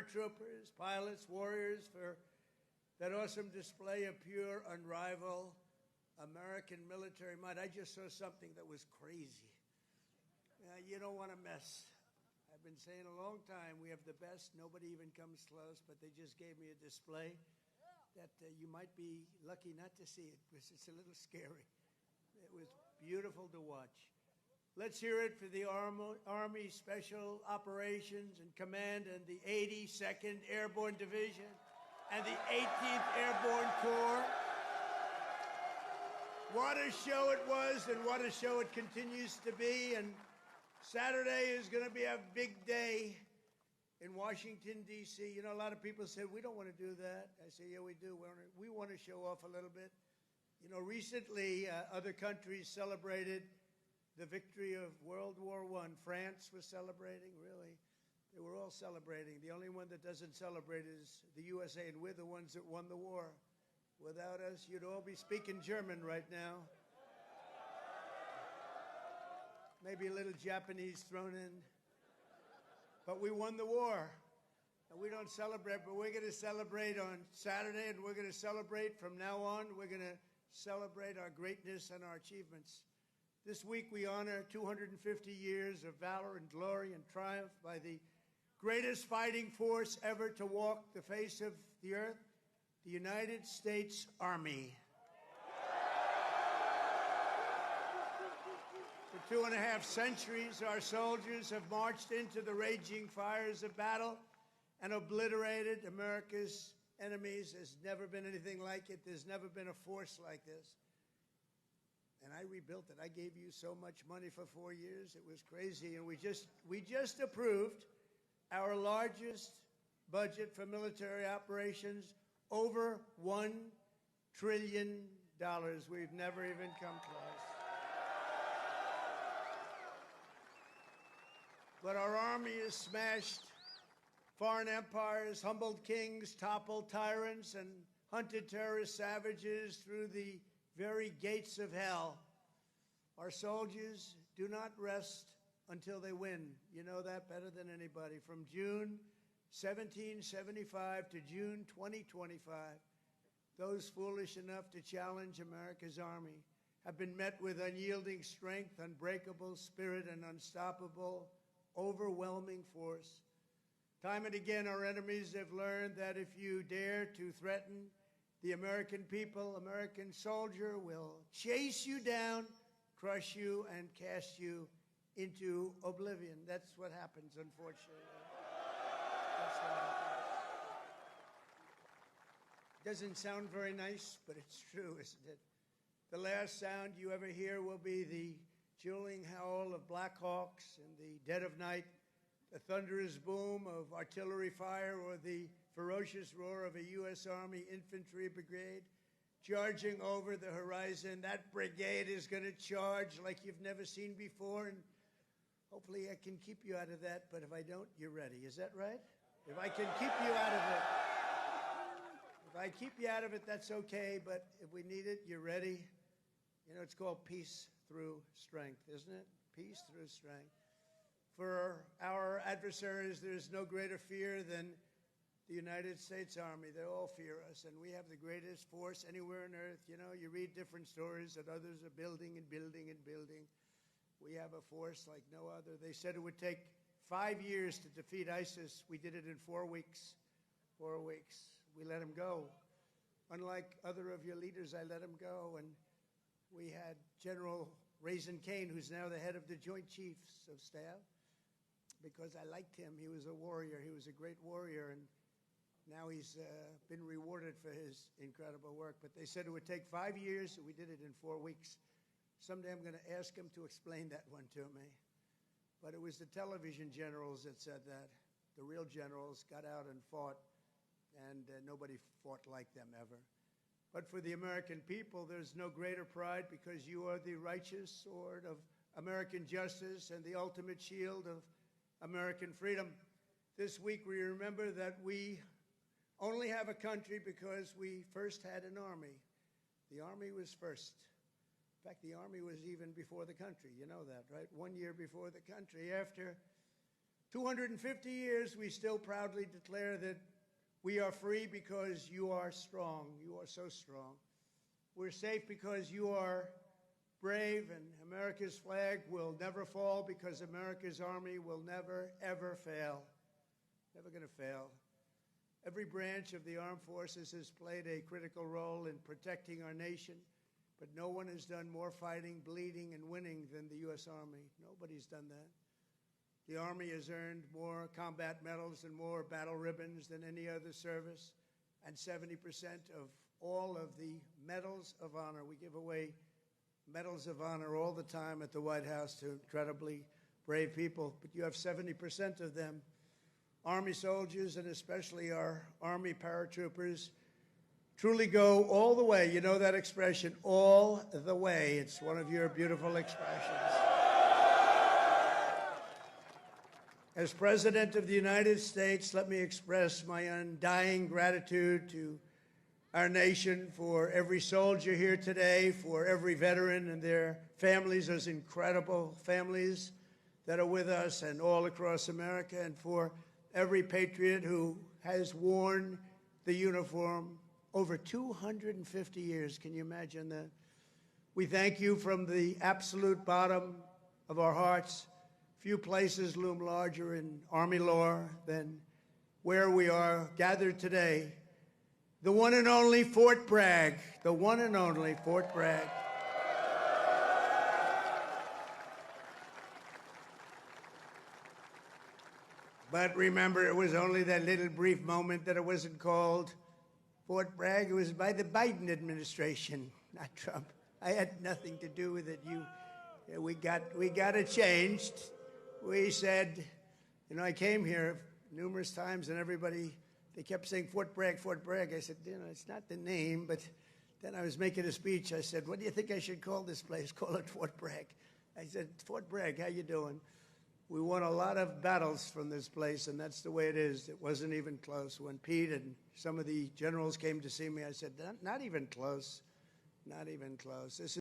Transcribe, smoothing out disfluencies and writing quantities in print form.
paratroopers, pilots, warriors, for that awesome display of pure, unrivaled American military might. I just saw something that was crazy. You don't want to mess. I've been saying a long time, we have the best. Nobody even comes close, but they just gave me a display that you might be lucky not to see it, because it's a little scary. It was beautiful to watch. Let's hear it for the Army Special Operations and Command and the 82nd Airborne Division and the 18th Airborne Corps. What a show it was, and what a show it continues to be. And Saturday is going to be a big day in Washington, D.C. You know, a lot of people said, we don't want to do that. I say, yeah, we do. We want to show off a little bit. You know, recently, other countries celebrated the victory of World War I. France was celebrating, really. They were all celebrating. The only one that doesn't celebrate is the USA, and we're the ones that won the war. Without us, you'd all be speaking German right now. Maybe a little Japanese thrown in. But we won the war. And we don't celebrate, but we're going to celebrate on Saturday, and we're going to celebrate from now on. We're going to celebrate our greatness and our achievements. This week we honor 250 years of valor and glory and triumph by the greatest fighting force ever to walk the face of the earth, the United States Army. For 2.5 centuries, our soldiers have marched into the raging fires of battle and obliterated America's enemies. There's never been anything like it. There's never been a force like this. And I rebuilt it. I gave you so much money for 4 years. It was crazy. And we just approved our largest budget for military operations, over $1 trillion. We've never even come close. But our army has smashed foreign empires, humbled kings, toppled tyrants, and hunted terrorist savages through the very gates of hell. Our soldiers do not rest until they win. You know that better than anybody. From June 1775 to June 2025, those foolish enough to challenge America's army have been met with unyielding strength, unbreakable spirit, and unstoppable, overwhelming force. Time and again, our enemies have learned that if you dare to threaten the American people, American soldier will chase you down, crush you, and cast you into oblivion. That's what happens, unfortunately. That's what happens. Doesn't sound very nice, but it's true, isn't it? The last sound you ever hear will be the dueling howl of Black Hawks in the dead of night, the thunderous boom of artillery fire, or the ferocious roar of a U.S. Army infantry brigade charging over the horizon. That brigade is going to charge like you've never seen before, and hopefully I can keep you out of that, but if I don't, you're ready. Is that right? If I can keep you out of it. If I keep you out of it, that's okay, but if we need it, you're ready. You know, it's called peace through strength, isn't it? Peace through strength. For our adversaries, there's no greater fear than the United States Army. They all fear us, and we have the greatest force anywhere on earth. You know, you read different stories that others are building and building and building. We have a force like no other. They said it would take 5 years to defeat ISIS. We did it in 4 weeks. 4 weeks. We let them go. Unlike other of your leaders, I let them go, and we had General Raisin Kane, who's now the head of the Joint Chiefs of Staff, because I liked him. He was a warrior. He was a great warrior, and now he's been rewarded for his incredible work. But they said it would take 5 years, and we did it in 4 weeks. Someday I'm going to ask him to explain that one to me. But it was the television generals that said that. The real generals got out and fought, and nobody fought like them ever. But for the American people, there's no greater pride, because you are the righteous sword of American justice and the ultimate shield of American freedom. This week we remember that we only have a country because we first had an army. The army was first. In fact, the army was even before the country. You know that, right? 1 year before the country. After 250 years, we still proudly declare that we are free because you are strong. You are so strong. We're safe because you are brave, and America's flag will never fall because America's army will never, ever fail. Never going to fail. Every branch of the armed forces has played a critical role in protecting our nation, but no one has done more fighting, bleeding, and winning than the U.S. Army. Nobody's done that. The Army has earned more combat medals and more battle ribbons than any other service, and 70% of all of the medals of honor. We give away medals of honor all the time at the White House to incredibly brave people, but you have 70% of them. Army soldiers, and especially our Army paratroopers, truly go all the way. You know that expression, all the way. It's one of your beautiful expressions. As President of the United States, let me express my undying gratitude to our nation for every soldier here today, for every veteran and their families, those incredible families that are with us and all across America, and for every patriot who has worn the uniform over 250 years. Can you imagine that? We thank you from the absolute bottom of our hearts. Few places loom larger in Army lore than where we are gathered today. The one and only Fort Bragg, the one and only Fort Bragg. But remember, it was only that little brief moment that it wasn't called Fort Bragg. It was by the Biden administration, not Trump. I had nothing to do with it. We got it changed. We said, you know, I came here numerous times, and everybody, they kept saying Fort Bragg, Fort Bragg. I said, you know, it's not the name, but then I was making a speech. I said, what do you think I should call this place? Call it Fort Bragg. I said, Fort Bragg, how you doing? We won a lot of battles from this place, and that's the way it is. It wasn't even close. When Pete and some of the generals came to see me, I said, not even close, not even close. This